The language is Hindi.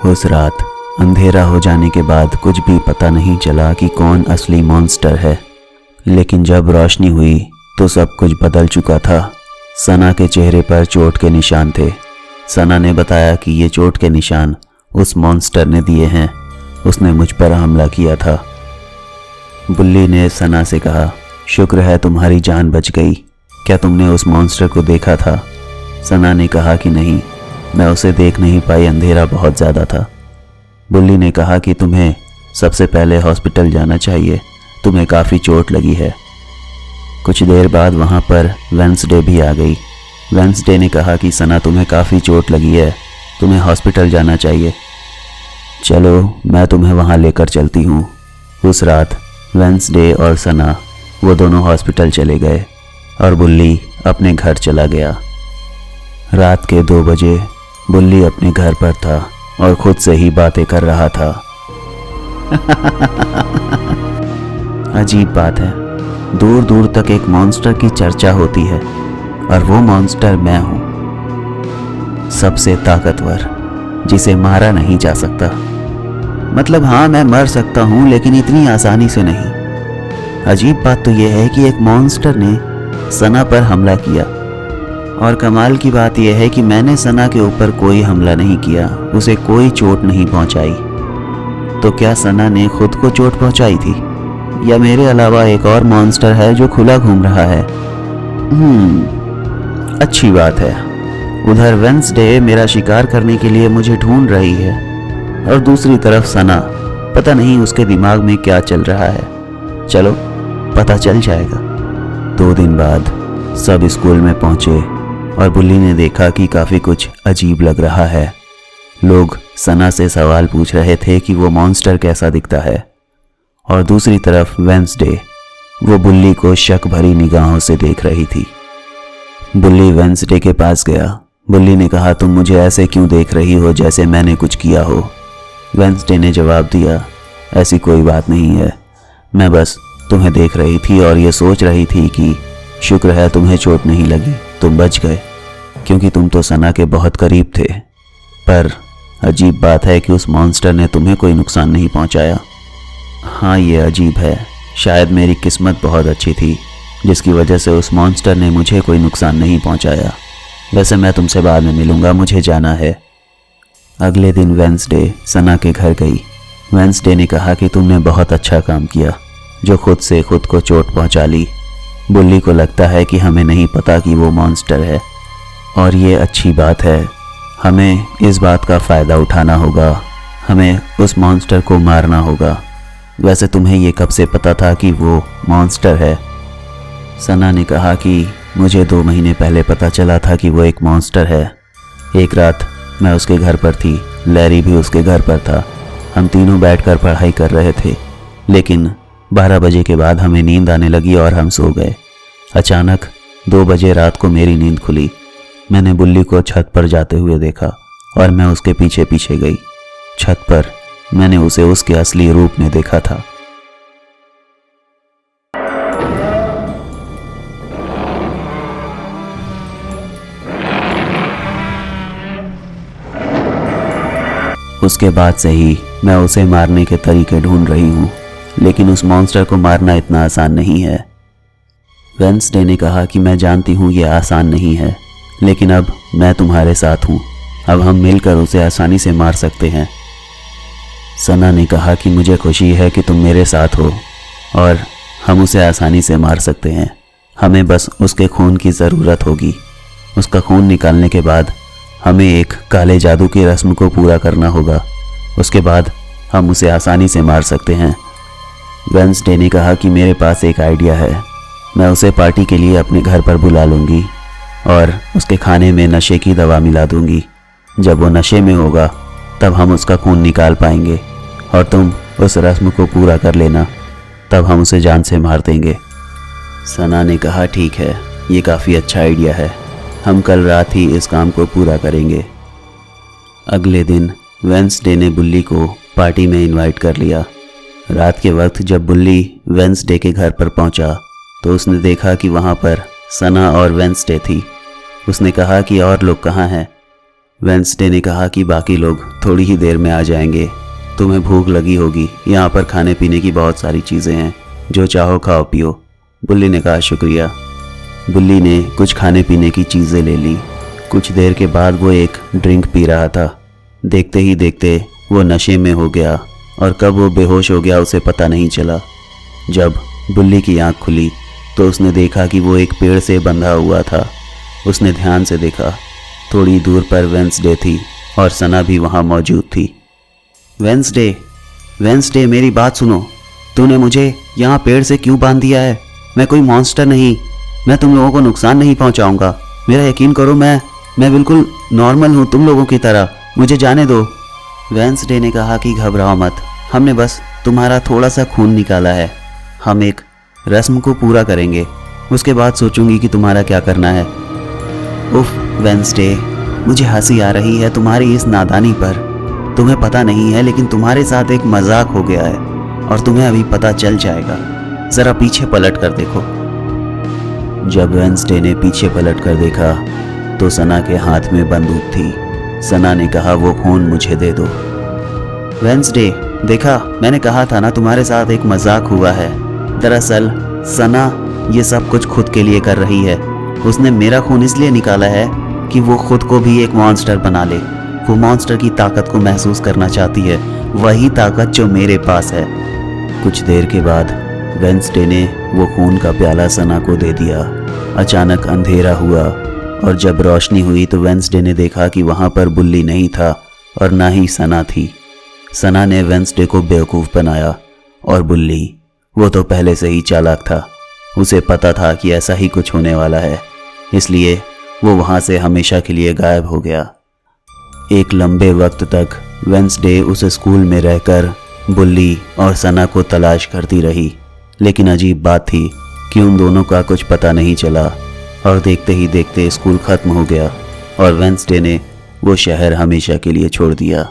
उस रात अंधेरा हो जाने के बाद कुछ भी पता नहीं चला कि कौन असली मॉन्स्टर है, लेकिन जब रोशनी हुई तो सब कुछ बदल चुका था। सना के चेहरे पर चोट के निशान थे। सना ने बताया कि ये चोट के निशान उस मॉन्स्टर ने दिए हैं, उसने मुझ पर हमला किया था। बुल्ली ने सना से कहा, शुक्र है तुम्हारी जान बच गई। क्या तुमने उस मॉन्स्टर को देखा था? सना ने कहा कि नहीं, मैं उसे देख नहीं पाई, अंधेरा बहुत ज़्यादा था। बुल्ली ने कहा कि तुम्हें सबसे पहले हॉस्पिटल जाना चाहिए, तुम्हें काफ़ी चोट लगी है। कुछ देर बाद वहाँ पर वेंसडे भी आ गई। वेंसडे ने कहा कि सना तुम्हें काफ़ी चोट लगी है, तुम्हें हॉस्पिटल जाना चाहिए। चलो मैं तुम्हें वहाँ लेकर चलती हूँ। उस रात वेंसडे और सना वो दोनों हॉस्पिटल चले गए और बुल्ली अपने घर चला गया। रात के 2 बजे बुल्ली अपने घर पर था और खुद से ही बातें कर रहा था। अजीब बात है, दूर दूर तक एक मॉन्स्टर की चर्चा होती है और वो मॉन्स्टर मैं हूँ, सबसे ताकतवर, जिसे मारा नहीं जा सकता। मतलब हाँ, मैं मर सकता हूँ लेकिन इतनी आसानी से नहीं। अजीब बात तो यह है कि एक मॉन्स्टर ने सना पर हमला किया और कमाल की बात यह है कि मैंने सना के ऊपर कोई हमला नहीं किया, उसे कोई चोट नहीं पहुंचाई। तो क्या सना ने खुद को चोट पहुंचाई थी या मेरे अलावा एक और मॉन्स्टर है जो खुला घूम रहा है? अच्छी बात है। उधर वेंसडे मेरा शिकार करने के लिए मुझे ढूंढ रही है और दूसरी तरफ सना, पता नहीं उसके दिमाग में क्या चल रहा है। चलो पता चल जाएगा। 2 दिन बाद सब स्कूल में पहुंचे और बुल्ली ने देखा कि काफ़ी कुछ अजीब लग रहा है। लोग सना से सवाल पूछ रहे थे कि वो मॉन्स्टर कैसा दिखता है और दूसरी तरफ वेंसडे वो बुल्ली को शक भरी निगाहों से देख रही थी। बुल्ली वेंसडे के पास गया। बुल्ली ने कहा, तुम मुझे ऐसे क्यों देख रही हो जैसे मैंने कुछ किया हो? वेंसडे ने जवाब दिया, ऐसी कोई बात नहीं है, मैं बस तुम्हें देख रही थी और ये सोच रही थी कि शुक्र है तुम्हें चोट नहीं लगी, तुम बच गए, क्योंकि तुम तो सना के बहुत करीब थे। पर अजीब बात है कि उस मॉन्स्टर ने तुम्हें कोई नुकसान नहीं पहुंचाया। हाँ, ये अजीब है, शायद मेरी किस्मत बहुत अच्छी थी जिसकी वजह से उस मॉन्स्टर ने मुझे कोई नुकसान नहीं पहुंचाया। वैसे मैं तुमसे बाद में मिलूंगा, मुझे जाना है। अगले दिन वेंसडे सना के घर गई। वेंसडे ने कहा कि तुमने बहुत अच्छा काम किया जो खुद से खुद को चोट पहुंचा ली। बुल्ली को लगता है कि हमें नहीं पता कि वो मॉन्स्टर है और ये अच्छी बात है। हमें इस बात का फ़ायदा उठाना होगा, हमें उस मॉन्स्टर को मारना होगा। वैसे तुम्हें ये कब से पता था कि वो मॉन्स्टर है? सना ने कहा कि मुझे 2 महीने पहले पता चला था कि वो एक मॉन्स्टर है। एक रात मैं उसके घर पर थी, लैरी भी उसके घर पर था। हम तीनों बैठकर पढ़ाई कर रहे थे, लेकिन 12 बजे के बाद हमें नींद आने लगी और हम सो गए। अचानक 2 बजे रात को मेरी नींद खुली। मैंने बुल्ली को छत पर जाते हुए देखा और मैं उसके पीछे पीछे गई। छत पर मैंने उसे उसके असली रूप में देखा था। उसके बाद से ही मैं उसे मारने के तरीके ढूंढ रही हूँ, लेकिन उस मॉन्स्टर को मारना इतना आसान नहीं है। वेंसडे ने कहा कि मैं जानती हूँ ये आसान नहीं है, लेकिन अब मैं तुम्हारे साथ हूँ, अब हम मिलकर उसे आसानी से मार सकते हैं। सना ने कहा कि मुझे खुशी है कि तुम मेरे साथ हो और हम उसे आसानी से मार सकते हैं। हमें बस उसके खून की ज़रूरत होगी। उसका खून निकालने के बाद हमें एक काले जादू की रस्म को पूरा करना होगा, उसके बाद हम उसे आसानी से मार सकते हैं। वेंसडे ने कहा कि मेरे पास एक आइडिया है, मैं उसे पार्टी के लिए अपने घर पर बुला लूँगी और उसके खाने में नशे की दवा मिला दूँगी। जब वो नशे में होगा तब हम उसका खून निकाल पाएंगे और तुम उस रस्म को पूरा कर लेना, तब हम उसे जान से मार देंगे। सना ने कहा, ठीक है, ये काफ़ी अच्छा आइडिया है, हम कल रात ही इस काम को पूरा करेंगे। अगले दिन वेंसडे ने बुल्ली को पार्टी में इनवाइट कर लिया। रात के वक्त जब बुल्ली वेंसडे के घर पर पहुंचा तो उसने देखा कि वहां पर सना और वेंसडे थी। उसने कहा कि और लोग कहाँ हैं? वेंसडे ने कहा कि बाकी लोग थोड़ी ही देर में आ जाएंगे, तुम्हें भूख लगी होगी, यहाँ पर खाने पीने की बहुत सारी चीज़ें हैं, जो चाहो खाओ पियो। बुल्ली ने कहा शुक्रिया। बुल्ली ने कुछ खाने पीने की चीज़ें ले ली। कुछ देर के बाद वो एक ड्रिंक पी रहा था। देखते ही देखते वो नशे में हो गया और कब वो बेहोश हो गया उसे पता नहीं चला। जब बुल्ली की आंख खुली तो उसने देखा कि वो एक पेड़ से बंधा हुआ था। उसने ध्यान से देखा, थोड़ी दूर पर वेंसडे थी और सना भी वहाँ मौजूद थी। वेंसडे मेरी बात सुनो, तूने मुझे यहाँ पेड़ से क्यों बांध दिया है? मैं कोई मॉन्स्टर नहीं, मैं तुम लोगों को नुकसान नहीं पहुँचाऊँगा। मेरा यकीन करो, मैं बिल्कुल नॉर्मल हूँ, तुम लोगों की तरह, मुझे जाने दो। वेंसडे ने कहा कि घबराओ मत, हमने बस तुम्हारा थोड़ा सा खून निकाला है। हम एक रस्म को पूरा करेंगे, उसके बाद सोचूंगी कि तुम्हारा क्या करना है। उफ वेंसडे, मुझे हंसी आ रही है तुम्हारी इस नादानी पर। तुम्हें पता नहीं है लेकिन तुम्हारे साथ एक मजाक हो गया है और तुम्हें अभी पता चल जाएगा। ज़रा पीछे पलट कर देखो। जब वेंसडे ने पीछे पलट कर देखा तो सना के हाथ में बंदूक थी। सना ने कहा वो खून मुझे दे दो। वेंसडे, देखा, मैंने कहा था ना तुम्हारे साथ एक मजाक हुआ है। दरअसल सना ये सब कुछ खुद के लिए कर रही है। उसने मेरा खून इसलिए निकाला है कि वो खुद को भी एक मॉन्स्टर बना ले। वो मॉन्स्टर की ताकत को महसूस करना चाहती है, वही ताकत जो मेरे पास है। कुछ देर के बाद वेंसडे ने वो खून का प्याला सना को दे दिया। अचानक अंधेरा हुआ और जब रोशनी हुई तो वेंसडे ने देखा कि वहाँ पर बुल्ली नहीं था और ना ही सना थी। सना ने वेंसडे को बेवकूफ़ बनाया और बुल्ली, वो तो पहले से ही चालाक था। उसे पता था कि ऐसा ही कुछ होने वाला है, इसलिए वो वहाँ से हमेशा के लिए गायब हो गया। एक लंबे वक्त तक वेंसडे उस स्कूल में रहकर बुल्ली और सना को तलाश करती रही, लेकिन अजीब बात थी कि उन दोनों का कुछ पता नहीं चला और देखते ही देखते स्कूल खत्म हो गया और वेंसडे ने वो शहर हमेशा के लिए छोड़ दिया।